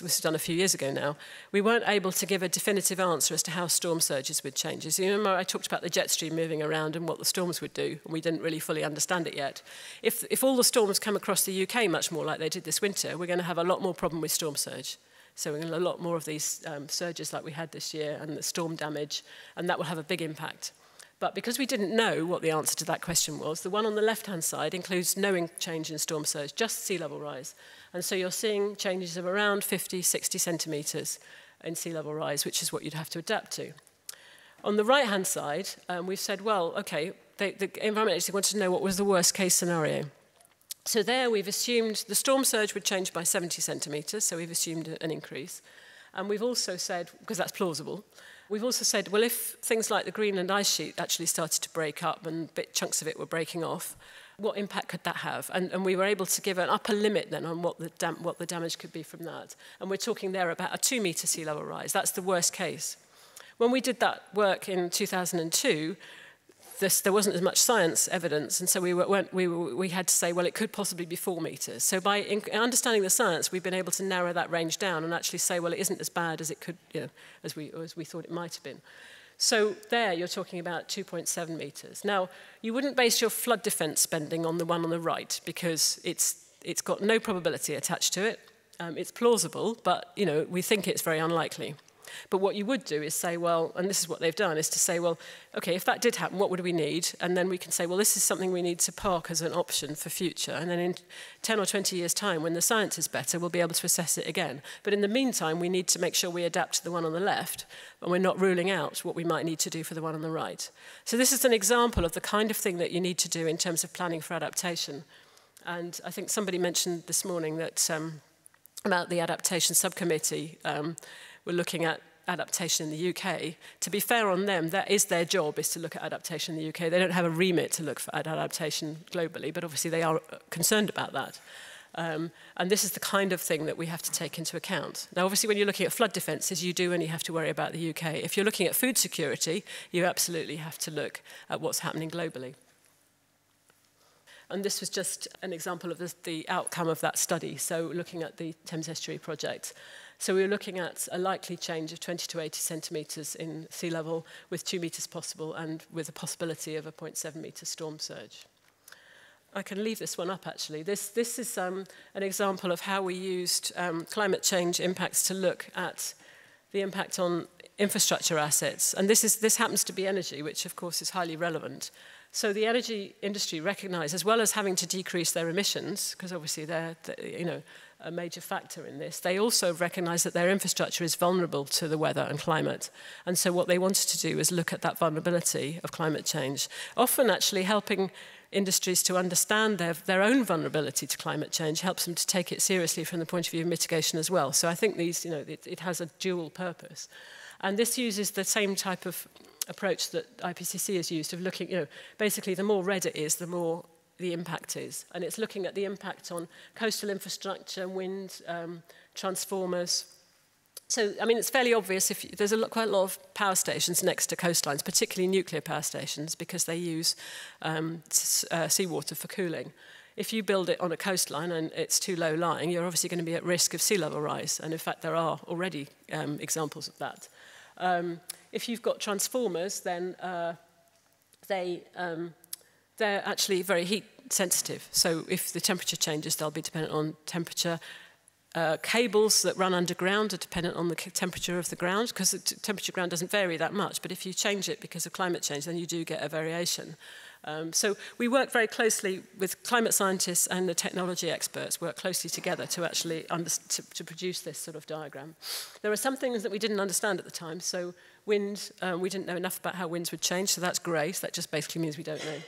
was done a few years ago now, we weren't able to give a definitive answer as to how storm surges would change. As you remember, I talked about the jet stream moving around and what the storms would do, and we didn't really fully understand it yet. If all the storms come across the UK much more like they did this winter, we're going to have a lot more problem with storm surge. So we're going to have a lot more of these surges like we had this year and the storm damage, and that will have a big impact. But because we didn't know what the answer to that question was, the one on the left-hand side includes no change in storm surge, just sea level rise. And so you're seeing changes of around 50, 60 centimetres in sea level rise, which is what you'd have to adapt to. On the right-hand side, we've said, well, okay, the Environment Agency wanted to know what was the worst-case scenario. So there we've assumed the storm surge would change by 70 centimetres, so we've assumed an increase. And we've also said, because that's plausible, we've also said, well, if things like the Greenland ice sheet actually started to break up and chunks of it were breaking off, what impact could that have? And we were able to give an upper limit then on what the damage could be from that. And we're talking there about a 2-metre sea level rise. That's the worst case. When we did that work in 2002, there wasn't as much science evidence, and so we had to say, well, it could possibly be 4 metres. So by understanding the science, we've been able to narrow that range down and actually say, well, it isn't as bad as it could, as we thought it might have been. So there, you're talking about 2.7 metres. Now, you wouldn't base your flood defence spending on the one on the right because it's got no probability attached to it. It's plausible, but we think it's very unlikely. But what you would do is say, well, and this is what they've done, is to say, well, okay, if that did happen, what would we need? And then we can say, well, this is something we need to park as an option for future. And then in 10 or 20 years' time, when the science is better, we'll be able to assess it again. But in the meantime, we need to make sure we adapt to the one on the left, and we're not ruling out what we might need to do for the one on the right. So this is an example of the kind of thing that you need to do in terms of planning for adaptation. And I think somebody mentioned this morning that about the adaptation subcommittee, we're looking at adaptation in the UK. To be fair on them, that is their job, is to look at adaptation in the UK. They don't have a remit to look at adaptation globally, but obviously they are concerned about that. And this is the kind of thing that we have to take into account. Now, obviously, when you're looking at flood defences, you do only have to worry about the UK. If you're looking at food security, you absolutely have to look at what's happening globally. And this was just an example of the outcome of that study. So looking at the Thames Estuary project. So we were looking at a likely change of 20 to 80 centimetres in sea level with 2 metres possible and with a possibility of a 0.7 metre storm surge. I can leave this one up, actually. This is an example of how we used climate change impacts to look at the impact on infrastructure assets. And this happens to be energy, which, of course, is highly relevant. So the energy industry recognised, as well as having to decrease their emissions, because obviously they're a major factor in this, they also recognise that their infrastructure is vulnerable to the weather and climate. And so what they wanted to do is look at that vulnerability of climate change, often actually helping industries to understand their own vulnerability to climate change helps them to take it seriously from the point of view of mitigation as well. So I think it has a dual purpose. And this uses the same type of approach that IPCC has used of looking, basically the more red it is, the more the impact is. And it's looking at the impact on coastal infrastructure, wind, transformers. So, I mean, it's fairly obvious if there's quite a lot of power stations next to coastlines, particularly nuclear power stations, because they use seawater for cooling. If you build it on a coastline and it's too low lying, you're obviously going to be at risk of sea level rise. And in fact, there are already examples of that. If you've got transformers, then they're actually very heat sensitive. So if the temperature changes, they'll be dependent on temperature. Cables that run underground are dependent on the temperature of the ground, because the temperature of the ground doesn't vary that much. But if you change it because of climate change, then you do get a variation. So we work very closely with climate scientists, and the technology experts work closely together to actually to produce this sort of diagram. There are some things that we didn't understand at the time. So wind, we didn't know enough about how winds would change, so that's grey. So that just basically means we don't know.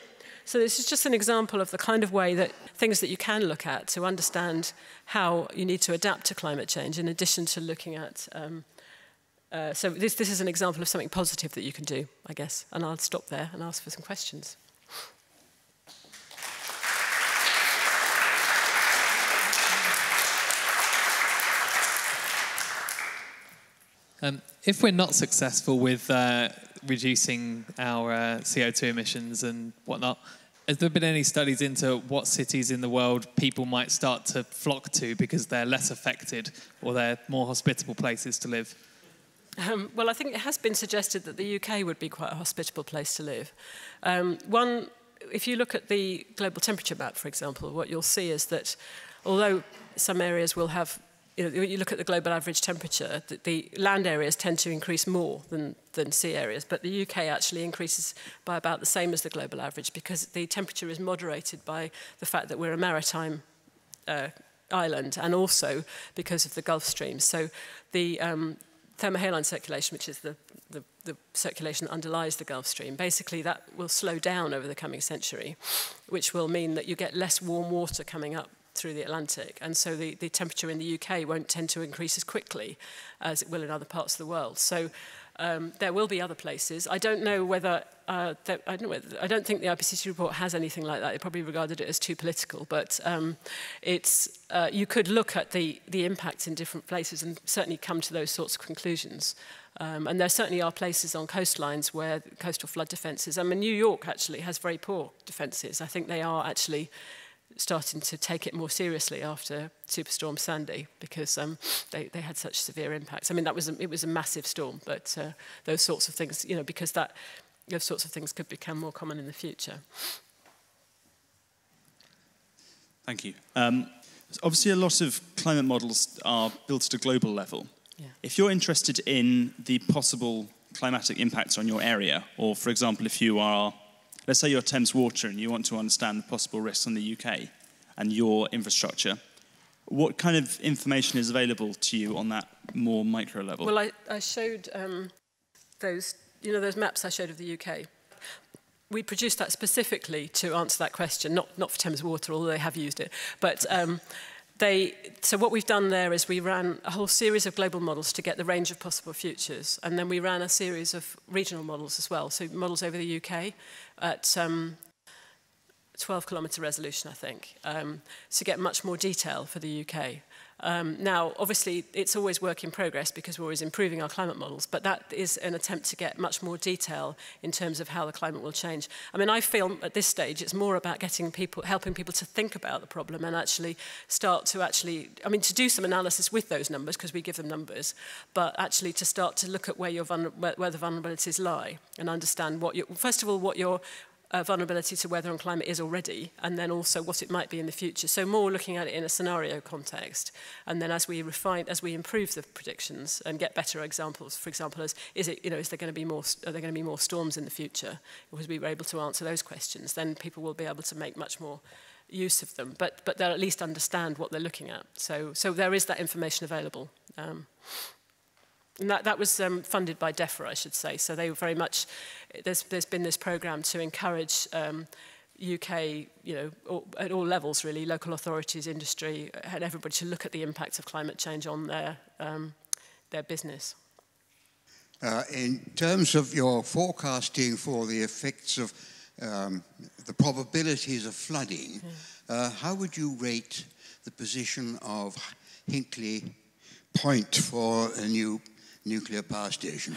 So this is just an example of the kind of way that things that you can look at to understand how you need to adapt to climate change, in addition to looking at... so this is an example of something positive that you can do, I guess. And I'll stop there and ask for some questions. If we're not successful with reducing our CO2 emissions and whatnot, has there been any studies into what cities in the world people might start to flock to because they're less affected or they're more hospitable places to live? Well, I think it has been suggested that the UK would be quite a hospitable place to live. If you look at the global temperature map, for example, what you'll see is that although some areas will have, when you look at the global average temperature, the land areas tend to increase more than sea areas, but the UK actually increases by about the same as the global average, because the temperature is moderated by the fact that we're a maritime island, and also because of the Gulf Stream. So the thermohaline circulation, which is the circulation that underlies the Gulf Stream, basically that will slow down over the coming century, which will mean that you get less warm water coming up through the Atlantic, and so the temperature in the UK won't tend to increase as quickly as it will in other parts of the world. So there will be other places. I don't know whether I don't think the IPCC report has anything like that. They probably regarded it as too political, but you could look at the impact in different places and certainly come to those sorts of conclusions. And there certainly are places on coastlines where coastal flood defences. I mean, New York actually has very poor defences. I think they are actually starting to take it more seriously after Superstorm Sandy, because they had such severe impacts. I mean, it was a massive storm, but those sorts of things, because those sorts of things could become more common in the future. Thank you. Obviously, a lot of climate models are built at a global level. Yeah. If you're interested in the possible climatic impacts on your area, or, for example, if you are, let's say you're Thames Water and you want to understand the possible risks on the UK and your infrastructure, what kind of information is available to you on that more micro level? Well, I showed those maps I showed of the UK. We produced that specifically to answer that question, not for Thames Water, although they have used it, but So what we've done there is we ran a whole series of global models to get the range of possible futures, and then we ran a series of regional models as well, so models over the UK at 12-kilometre resolution, I think, to get much more detail for the UK. Now, obviously, it's always work in progress because we're always improving our climate models, but that is an attempt to get much more detail in terms of how the climate will change. I mean, I feel at this stage it's more about helping people to think about the problem and actually start to to do some analysis with those numbers because we give them numbers, but actually to start to look at where the vulnerabilities lie and understand first of all, what your vulnerability to weather and climate is already, and then also what it might be in the future. So more looking at it in a scenario context, and then as we improve the predictions and get better examples, for example, are there going to be more storms in the future? Because we were able to answer those questions, then people will be able to make much more use of them, but they'll at least understand what they're looking at. So there is that information available. And that was funded by DEFRA, I should say. So they were very much, there's been this programme to encourage UK, at all levels really, local authorities, industry, and everybody to look at the impact of climate change on their business. In terms of your forecasting for the effects of the probabilities of flooding, how would you rate the position of Hinkley Point for a new nuclear power station?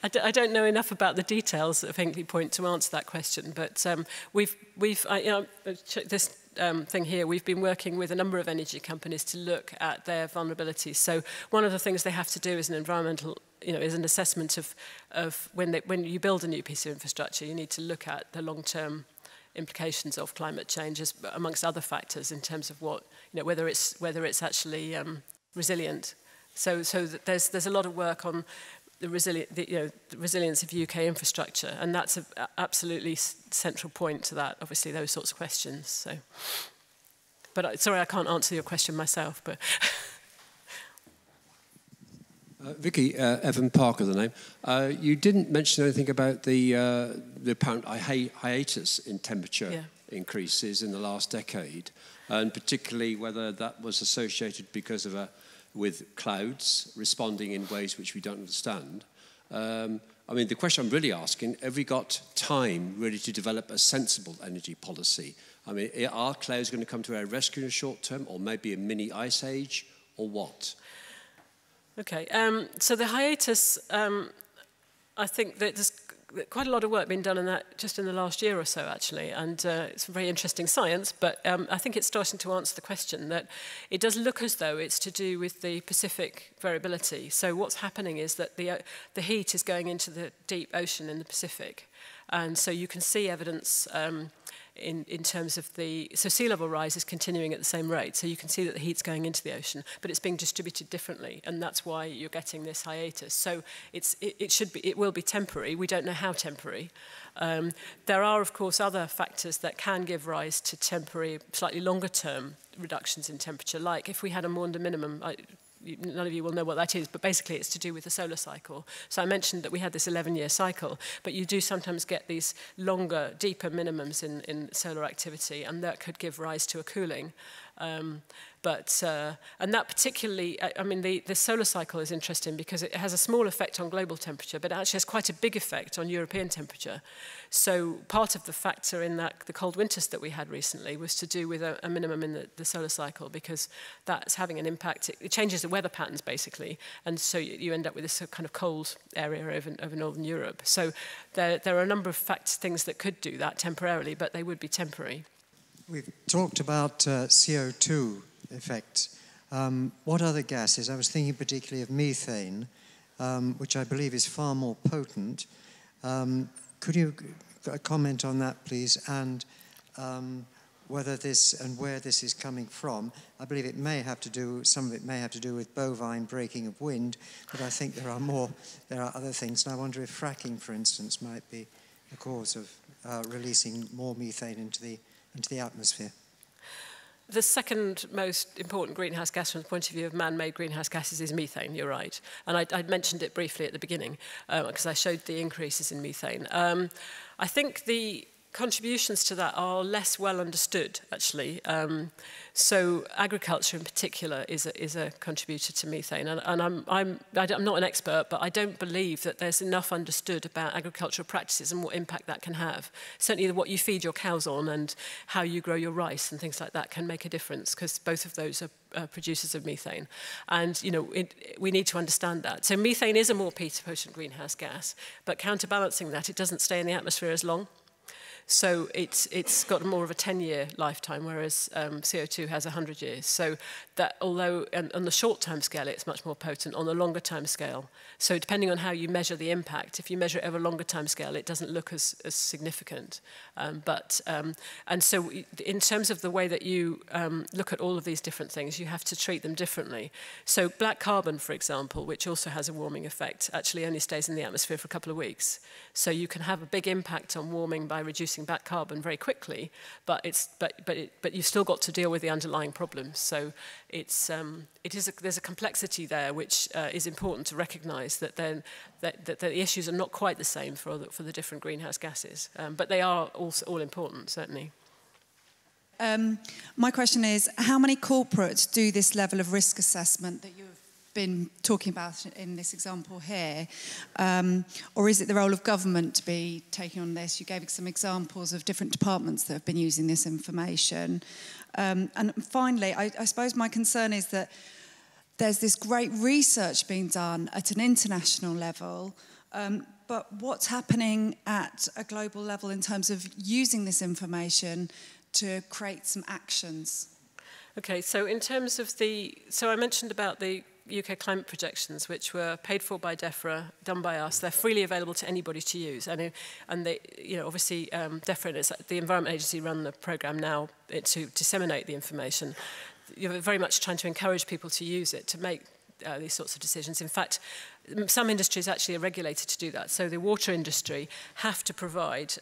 I don't know enough about the details of Hinkley Point to answer that question, but this thing here, we've been working with a number of energy companies to look at their vulnerabilities. So one of the things they have to do is an environmental, is an assessment of when you build a new piece of infrastructure, you need to look at the long-term implications of climate change, amongst other factors, in terms of whether it's actually resilient. So there's a lot of work on the resilience of UK infrastructure, and that's an absolutely central point to that. Obviously, those sorts of questions. So, but sorry, I can't answer your question myself. But Vicky, Evan Parker, the name. You didn't mention anything about the apparent hiatus in temperature increases in the last decade, and particularly whether that was associated because of with clouds responding in ways which we don't understand. I mean, the question I'm really asking, have we got time really to develop a sensible energy policy? I mean, are clouds going to come to our rescue in the short term, or maybe a mini ice age, or what? Okay, so the hiatus, I think that there's quite a lot of work being done on that just in the last year or so, actually, and it's very interesting science, but I think it's starting to answer the question that it does look as though it's to do with the Pacific variability. So what's happening is that the heat is going into the deep ocean in the Pacific, and so you can see evidence in terms of so sea level rise is continuing at the same rate. So you can see that the heat's going into the ocean, but it's being distributed differently, and that's why you're getting this hiatus. So it will be temporary. We don't know how temporary. There are, of course, other factors that can give rise to temporary, slightly longer term reductions in temperature, like if we had a Maunder minimum. None of you will know what that is, but basically it's to do with the solar cycle. So I mentioned that we had this 11-year cycle, but you do sometimes get these longer, deeper minimums in solar activity, and that could give rise to a cooling. And that particularly, I mean, the solar cycle is interesting because it has a small effect on global temperature, but it actually has quite a big effect on European temperature. So part of the factor in the cold winters that we had recently was to do with a minimum in the solar cycle, because that's having an impact. It changes the weather patterns, basically, and so you end up with this kind of cold area over northern Europe. So there are a number of things that could do that temporarily, but they would be temporary. We've talked about CO2 effect. What other gases? I was thinking particularly of methane, which I believe is far more potent. Could you comment on that, please, and whether this and where this is coming from? I believe some of it may have to do with bovine breaking of wind, but I think there are other things, and I wonder if fracking, for instance, might be the cause of releasing more methane into the atmosphere. The second most important greenhouse gas from the point of view of man-made greenhouse gases is methane, you're right. And I mentioned it briefly at the beginning because I showed the increases in methane. I think the contributions to that are less well understood, actually. So agriculture in particular is a contributor to methane. And I'm not an expert, but I don't believe that there's enough understood about agricultural practices and what impact that can have. Certainly what you feed your cows on and how you grow your rice and things like that can make a difference, because both of those are producers of methane. And, you know, we need to understand that. So methane is a more potent greenhouse gas, but counterbalancing that, it doesn't stay in the atmosphere as long. So it's got more of a 10-year lifetime, whereas CO2 has 100 years. So that, although on the short-term scale it's much more potent, on the longer-term scale, so depending on how you measure the impact, if you measure it over a longer-term scale, it doesn't look as significant. And so in terms of the way that you look at all of these different things, you have to treat them differently. So black carbon, for example, which also has a warming effect, actually only stays in the atmosphere for a couple of weeks. So you can have a big impact on warming by reducing back carbon very quickly, but you've still got to deal with the underlying problems. So there's a complexity there which is important to recognise, that the issues are not quite the same for the different greenhouse gases, but they are also all important, certainly. My question is, how many corporates do this level of risk assessment that you've been talking about in this example here, or is it the role of government to be taking on this? You gave some examples of different departments that have been using this information. And finally, I suppose my concern is that there's this great research being done at an international level, but what's happening at a global level in terms of using this information to create some actions? Okay, so in terms of so I mentioned about the UK climate projections, which were paid for by DEFRA, done by us. They're freely available to anybody to use. And they, you know, obviously DEFRA, the Environment Agency, run the programme now to disseminate the information. You're very much trying to encourage people to use it to make these sorts of decisions. In fact, some industries actually are regulated to do that. So the water industry have to provide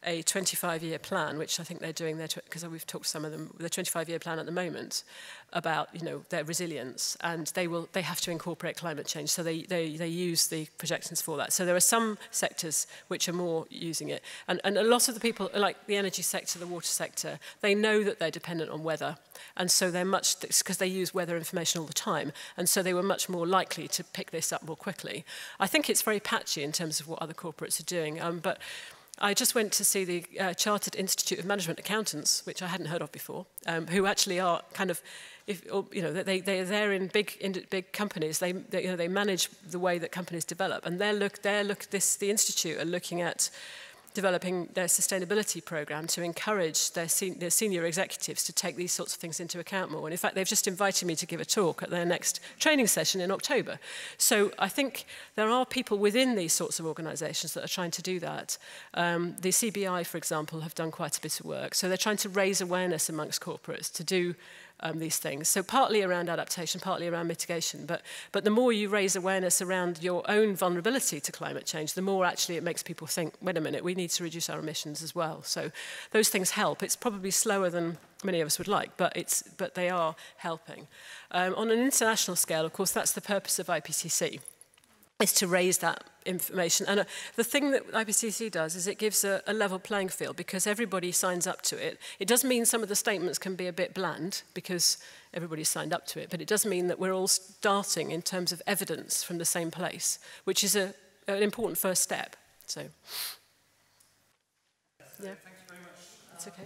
a 25-year plan, which I think they're doing there, because we've talked to some of them, the 25-year plan at the moment, about, you know, their resilience, and they have to incorporate climate change, so they use the projections for that. So there are some sectors which are more using it, and a lot of the people, like the energy sector, the water sector, they know that they're dependent on weather, and so they're much, because they use weather information all the time, and so they were much more likely to pick this up more quickly. I think it's very patchy in terms of what other corporates are doing, but I just went to see the Chartered Institute of Management Accountants, which I hadn't heard of before, who actually are kind of, they're in big companies. They manage the way that companies develop, and the institute are looking at developing their sustainability program to encourage their senior executives to take these sorts of things into account more. And in fact, they've just invited me to give a talk at their next training session in October. So I think there are people within these sorts of organisations that are trying to do that. The CBI, for example, have done quite a bit of work. So they're trying to raise awareness amongst corporates to do these things. So partly around adaptation, partly around mitigation. But the more you raise awareness around your own vulnerability to climate change, the more actually it makes people think, wait a minute, we need to reduce our emissions as well. So those things help. It's probably slower than many of us would like, but they are helping. On an international scale, of course, that's the purpose of IPCC, is to raise that information. And the thing that IPCC does is it gives a level playing field, because everybody signs up to it. It does mean some of the statements can be a bit bland because everybody's signed up to it, but it does mean that we're all starting in terms of evidence from the same place, which is an important first step. So, yeah. Thank you very much. It's okay.